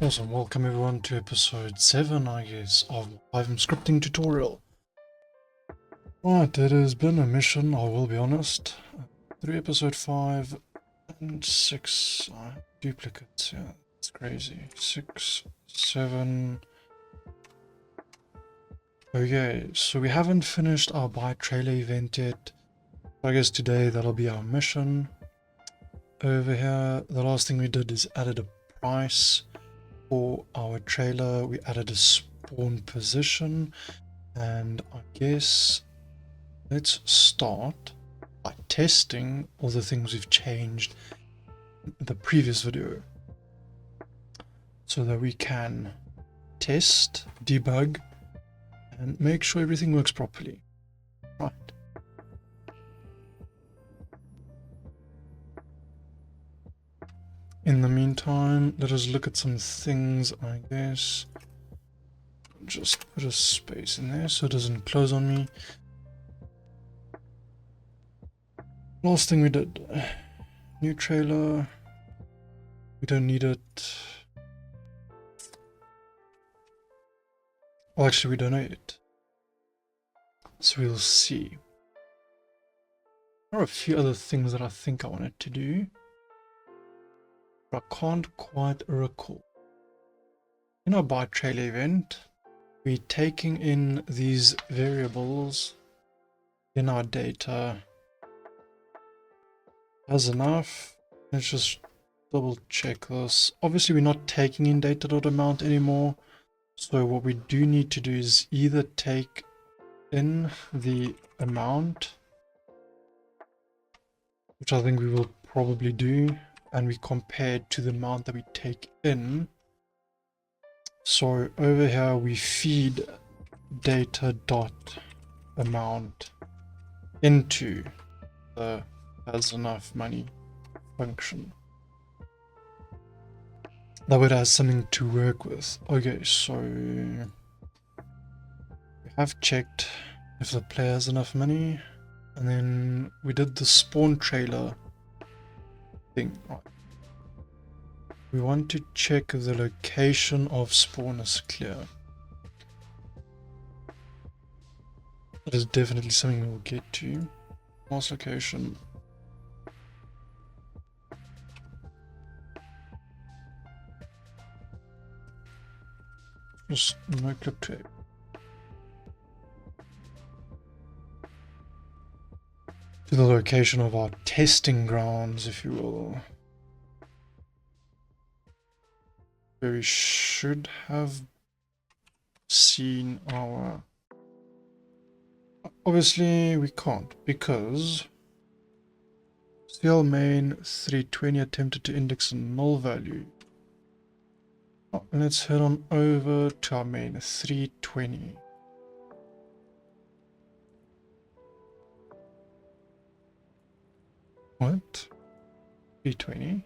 Awesome, welcome everyone to episode 7, I guess, of FiveM scripting tutorial. Right, it has been a mission, I will be honest. Through episode 5 and 6 duplicates, yeah, it's crazy. 6, 7... Okay, so we haven't finished our buy trailer event yet. I guess today that'll be our mission. Over here, the last thing we did is added a price. For our trailer, we added a spawn position, and I guess let's start by testing all the things we've changed in the previous video so that we can test, debug, and make sure everything works properly. Right. In the meantime, let us look at some things, I guess. Just put a space in there so it doesn't close on me. Last thing we did. New trailer. We don't need it. Well, actually, we don't know it. So we'll see. There are a few other things that I think I wanted to do, but I can't quite recall. In our buy trailer event, we're taking in these variables in our data as enough. Let's just double check this. Obviously, we're not taking in data.amount anymore. So what we do need to do is either take in the amount, which I think we will probably do, and we compare it to the amount that we take in. So over here we feed data.amount into the has enough money function. That would have something to work with. Okay, so we have checked if the player has enough money, and then we did the spawn trailer thing. Right. We want to check the location of spawn is clear. That is definitely something we'll get to. Last location. Just no clip tape. To the location of our testing grounds, if you will. Where we should have seen our... Obviously we can't, because CL main 320 attempted to index a null value. Oh, let's head on over to our main 320. What? 320?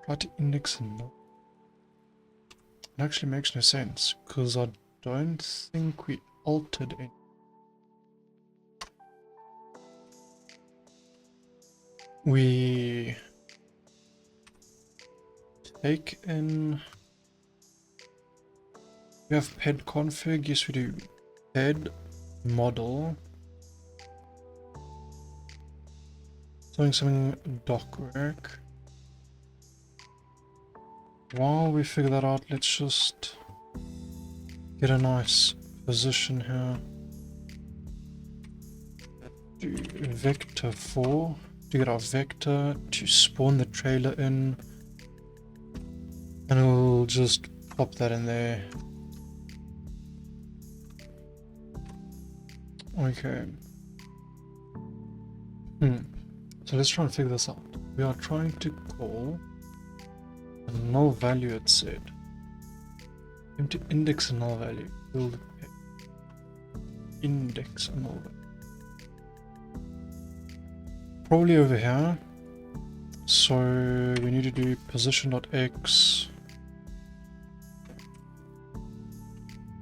Try to index a null. It actually makes no sense, because I don't think we altered any. We take in... We have ped config, yes we do. Ped model. Something doc work. While we figure that out, let's just get a nice position here. Do vector 4 to get our vector to spawn the trailer in, and we'll just pop that in there. Okay. So let's try and figure this out. We are trying to call a null value, it said. We have to index a null value. Build index a null value. Probably over here. So we need to do position.x,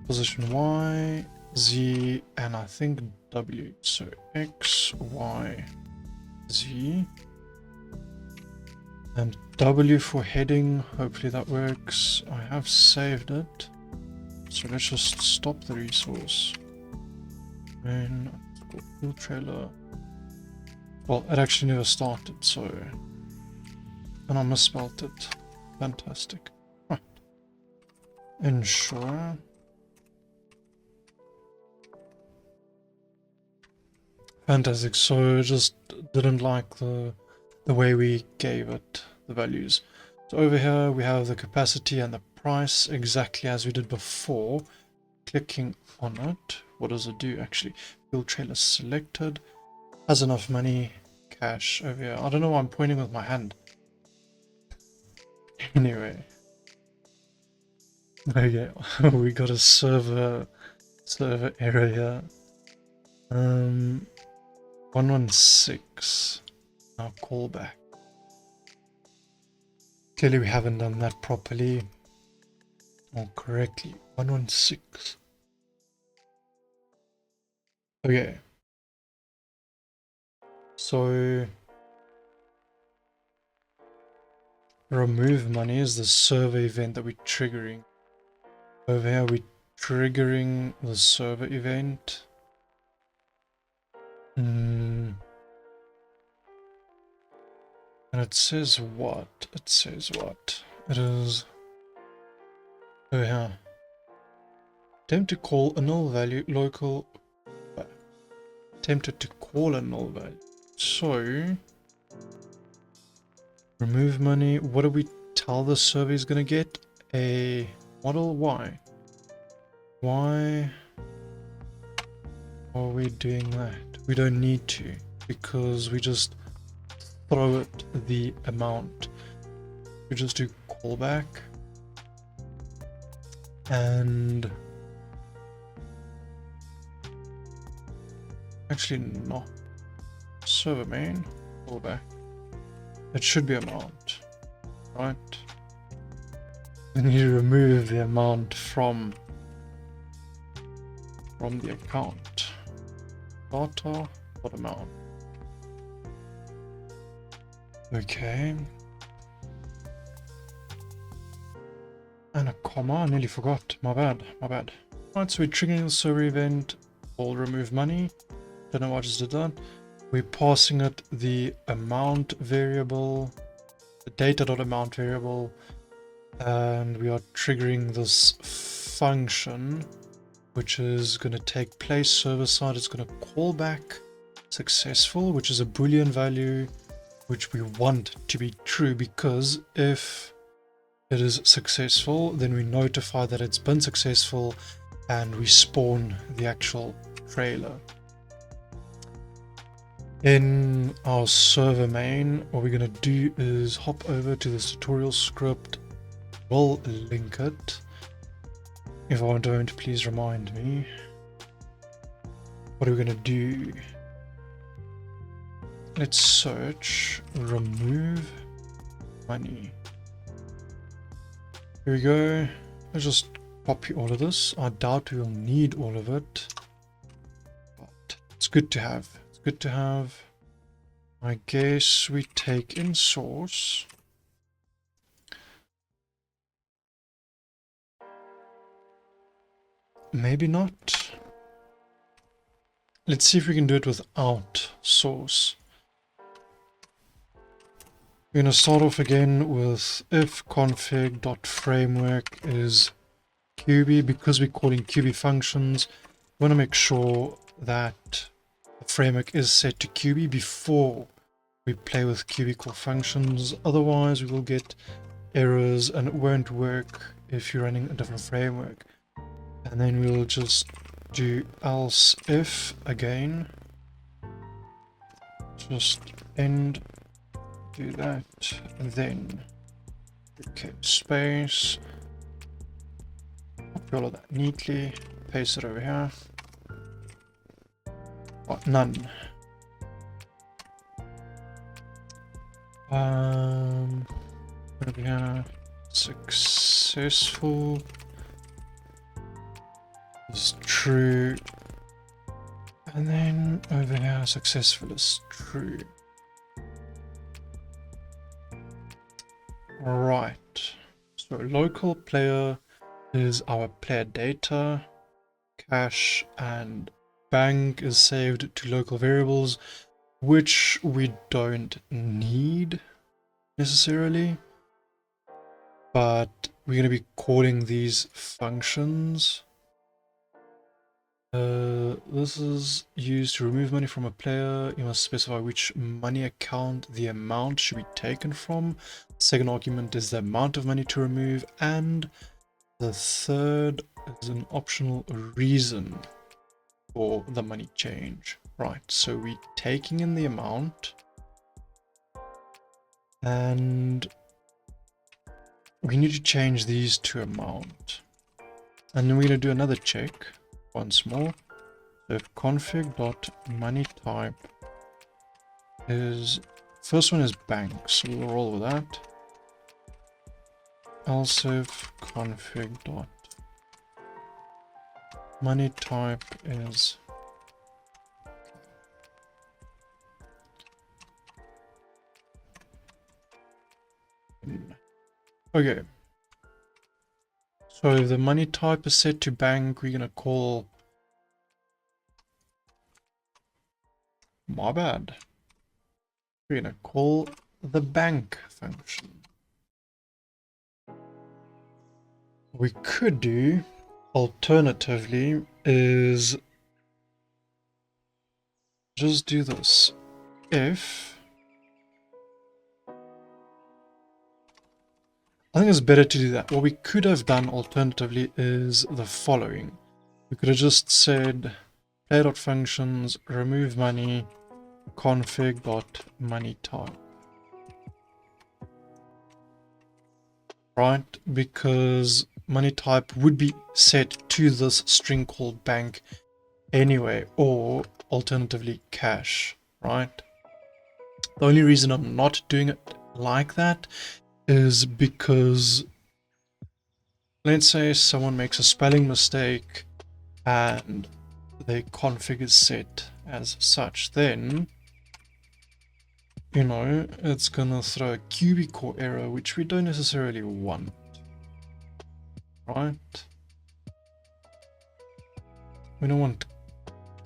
position y, z, and I think w. So x, y, z, and W for heading, hopefully that works. I have saved it. So let's just stop the resource. And it's called fuel trailer. Well, it actually never started, so... And I misspelled it. Fantastic. Right. Ensure. Fantastic, so I just didn't like the way we gave it the values. So over here we have the capacity and the price exactly as we did before. Clicking on it, what does it do actually? Fuel trailer selected, has enough money, cash over here. I don't know why I'm pointing with my hand. Anyway. Okay, we got a server error here. 116. Now callback. Clearly we haven't done that properly or correctly. 116. Okay. So remove money is the server event that we're triggering. Over here we're triggering the server event. And it says what? It says what? It is over here. Attempt to call a null value local. Attempted to call a null value. So remove money. What do we tell the server is gonna get? A model Y. Why are we doing that? We don't need to, because we just throw it the amount. We just do callback and actually not server main callback. It should be amount, right? We need to remove the amount from the account. Data, what amount? Okay. And a comma, I nearly forgot. My bad. Right, so we're triggering the server event. We'll remove money. Don't know why I just did that. We're passing it the amount variable, the data.amount variable, and we are triggering this function, which is going to take place server side. It's going to call back successful, which is a boolean value, which we want to be true, because if it is successful, then we notify that it's been successful and we spawn the actual trailer. In our server main, what we're going to do is hop over to this tutorial script. We'll link it. If I don't, please remind me. What are we going to do? Let's search remove money. Here we go. Let's just copy all of this. I doubt we'll need all of it, but it's good to have. It's good to have. I guess we take in source. Maybe not. Let's see if we can do it without source. We're going to start off again with if config.framework is QB. Because we're calling QB functions, we want to make sure that the framework is set to QB before we play with QB call functions. Otherwise, we will get errors and it won't work if you're running a different framework. And then we'll just do else if again. Just end. Do that, and then okay, space, copy all of that neatly, paste it over here. Oh, none. Over here, successful is true, and then over here, successful is true. Right. So local player is our player data, cash, and bank is saved to local variables, which we don't need necessarily, but we're going to be calling these functions. This is used to remove money from a player. You must specify which money account the amount should be taken from. Second argument is the amount of money to remove, and the third is an optional reason for the money change. Right, so we're taking in the amount, and we need to change these to amount. And then we're going to do another check once more. So if config.moneyType is, first one is bank, so we'll roll with that. Else if config.moneyType is okay. So if the money type is set to bank, we're gonna call, my bad, we're gonna call the bank function. What we could do alternatively is just do this. If, I think it's better to do that. What we could have done alternatively is the following. We could have just said player.functions remove money config.moneyType. Right, because money type would be set to this string called bank anyway, or alternatively cash, right? The only reason I'm not doing it like that is because let's say someone makes a spelling mistake and their config is set as such, then you know, it's gonna throw a cubicore error, which we don't necessarily want, right? We don't want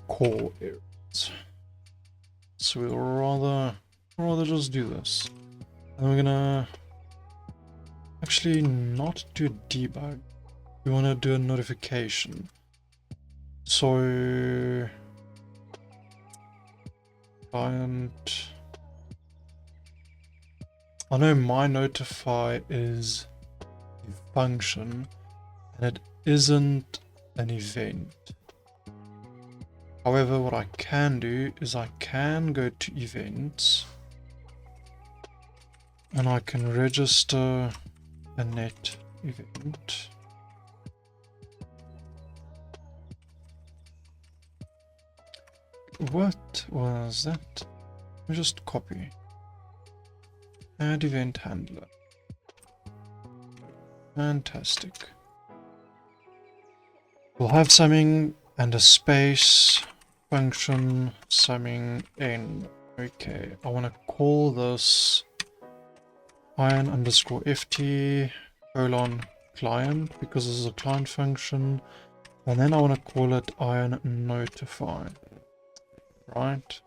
core errors, so we'll rather just do this. And we're gonna actually not do a debug. We want to do a notification. So client, I know my notify is a function and it isn't an event. However, what I can do is I can go to events and I can register a net event. What was that? Let me just copy. Add event handler. Fantastic. We'll have summing and a space function summing n. Okay, I want to call this iron underscore ft colon client because this is a client function, and then I want to call it iron notify. Right,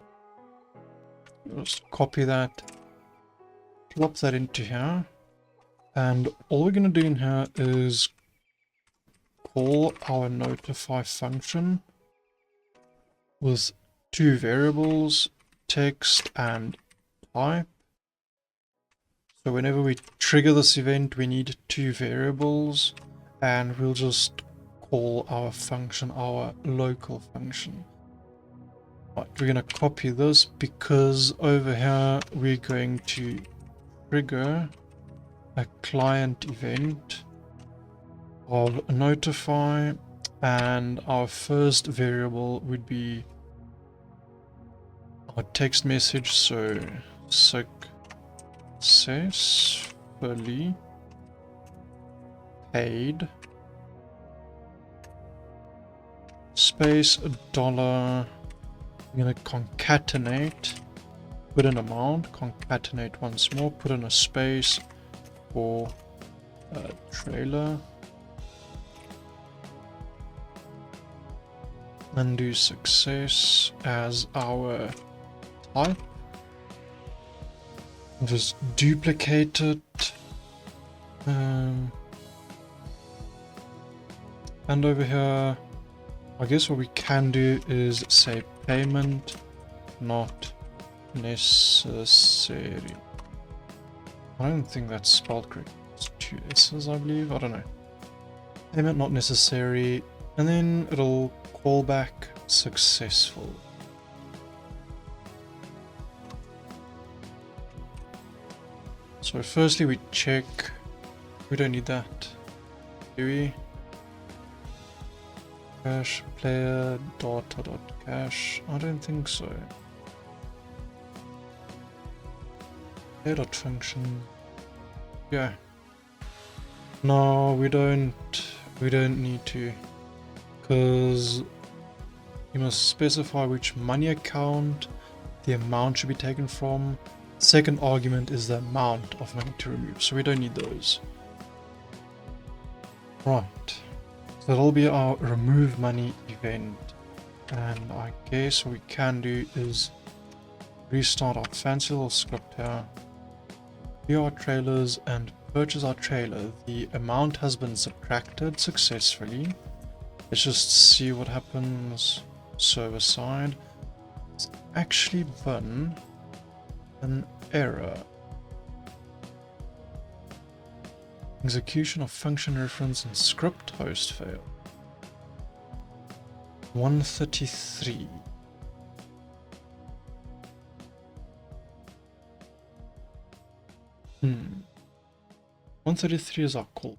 just copy that, plop that into here, and all we're going to do in here is call our notify function with two variables, text and type. So whenever we trigger this event, we need two variables, and we'll just call our function our local function. Right, we're going to copy this because over here we're going to trigger a client event of notify, and our first variable would be our text message, so successfully paid space $. I'm going to concatenate, put an amount, concatenate once more, put in a space, for trailer. And do success as our type. Just duplicate it. And over here, I guess what we can do is say payment not necessary. I don't think that's spelled correct. It's 2 S's, I believe. I don't know. Payment not necessary, and then it'll call back successful. So firstly we check. We don't need that, do we? Cache player data.cache. I don't think so. Player.function. Yeah. No, we don't need to, because you must specify which money account the amount should be taken from. Second argument is the amount of money to remove, so we don't need those. Right, so that'll be our remove money event, and I guess what we can do is restart our fancy little script here, view our trailers and purchase our trailer. The amount has been subtracted successfully. Let's just see what happens server side. It's actually been an error. Execution of function reference and script host failed. 133. Hmm. 133 is our call.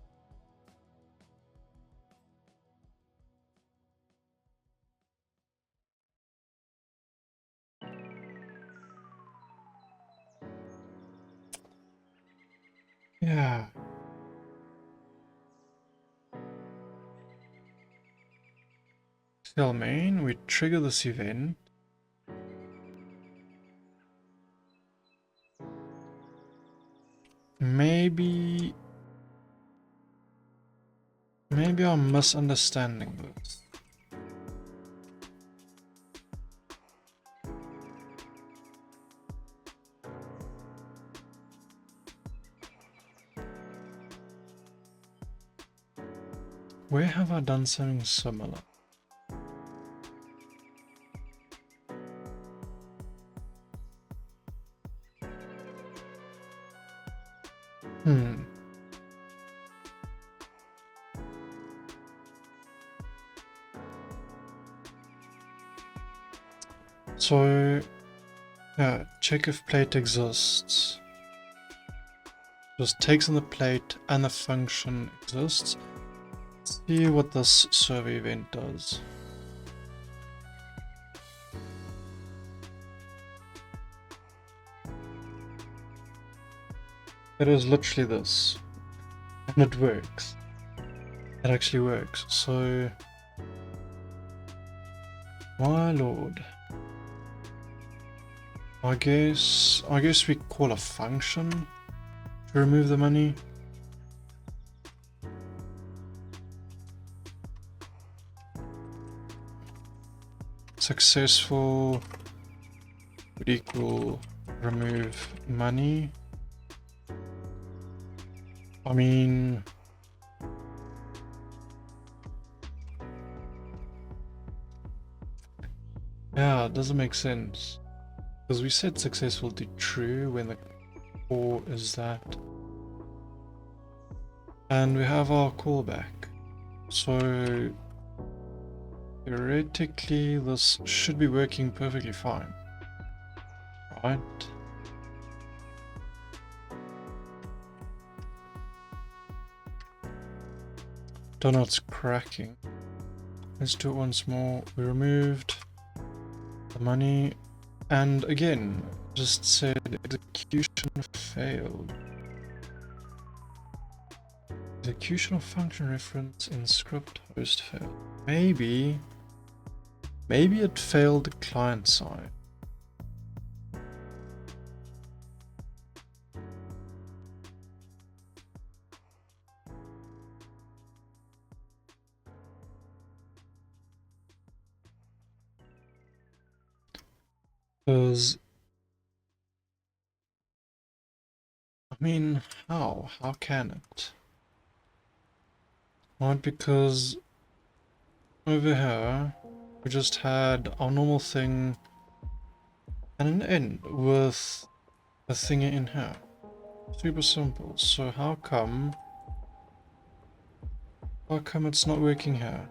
Yeah. Tell main, we trigger this event. Maybe I'm misunderstanding this. Where have I done something similar? So, yeah, check if plate exists. Just takes in the plate and the function exists. See what this server event does. It is literally this. And it works. It actually works. So, my lord. I guess we call a function to remove the money. Successful would equal remove money. I mean, yeah, it doesn't make sense. Because we set successful to true when the core is that. And we have our callback. So theoretically this should be working perfectly fine. Right? Don't know it's cracking. Let's do it once more. We removed the money. And again, just said execution failed. Execution of function reference in script host failed. Maybe it failed the client side. Because, I mean, how? How can it? Right, because over here, we just had our normal thing and an end with a thing in here. Super simple. So how come it's not working here?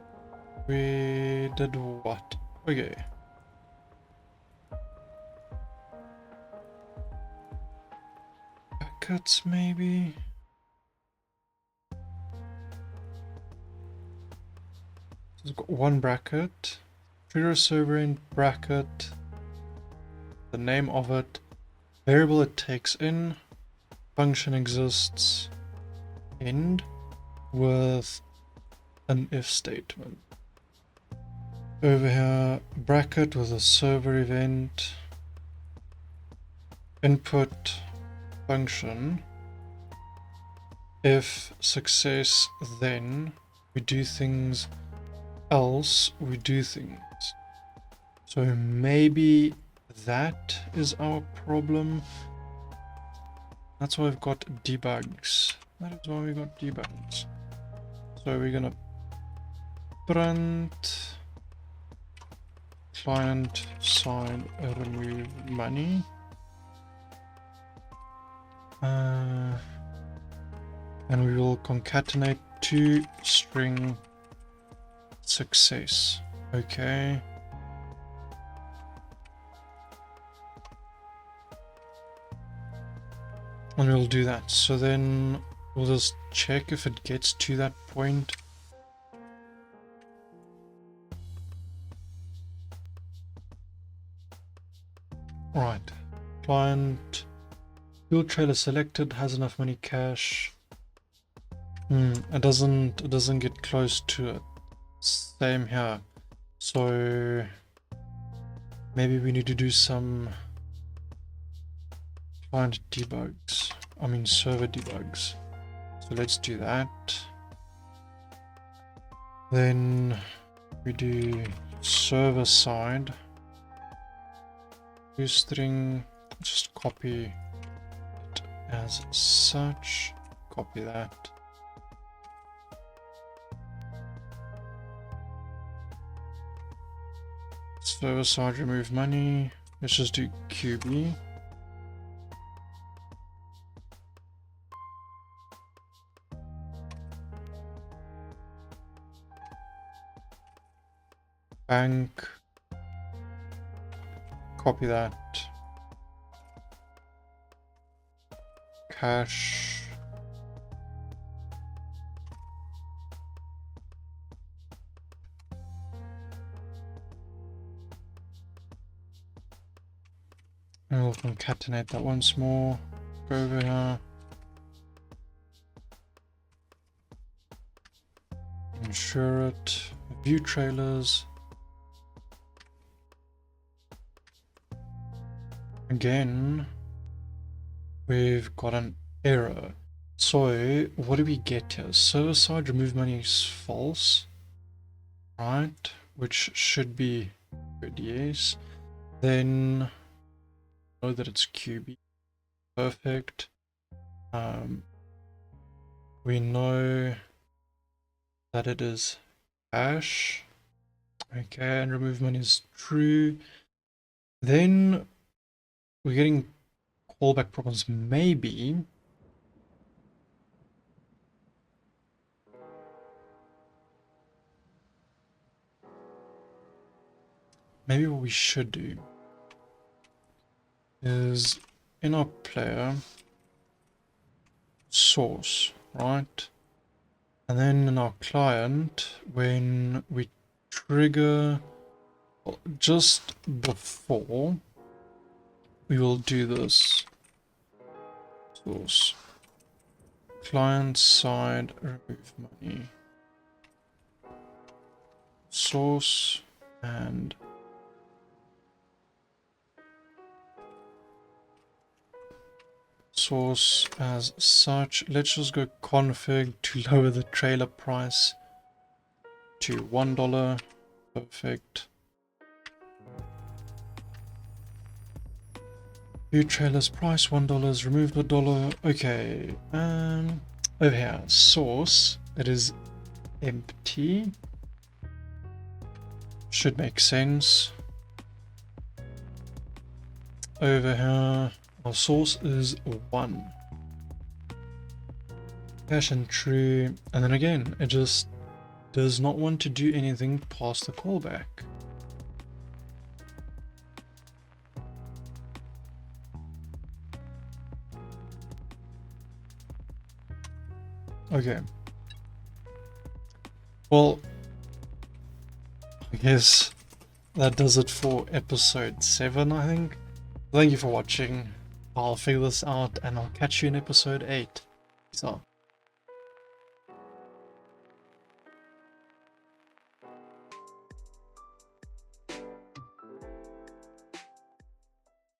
We did what? Okay. Brackets maybe? So it's got one bracket. Trigger server in bracket. The name of it. Variable it takes in. Function exists. End. With an if statement. Over here, bracket with a server event. Input function. If success, then we do things, else we do things. So maybe that is our problem. That's why we've got debugs. That is why we got debugs. So we're gonna print client side remove money. And we will concatenate to string success. Okay. And we'll do that. So then we'll just check if it gets to that point. Right. Client fuel trailer selected, has enough money cash. It doesn't get close to it. Same here. So maybe we need to do some client debugs. I mean server debugs. So let's do that. Then we do server side. Use string, just copy it as such. Copy that. Server side remove money. Let's just do QB. Bank. Copy that. Cash. And we'll concatenate that once more. Go over here. Ensure it. View trailers. Again, we've got an error. So what do we get here? Server side remove money is false. Right, which should be good, yes. Then know that it's QB. Perfect. We know that it is hash. Okay, and remove money is true. Then we're getting callback problems. Maybe what we should do is in our player source, right? And then in our client, when we trigger just before, we will do this. Source. Client side remove money. Source and source as such. Let's just go config to lower the trailer price to $1. Perfect. View trailers price $1, remove the dollar. Okay, over here, source, it is empty. Should make sense. Over here, our source is 1. Cache and true, and then again, it just does not want to do anything past the callback. Okay. Well, I guess that does it for episode 7, I think. Thank you for watching. I'll figure this out and I'll catch you in episode 8. Peace out.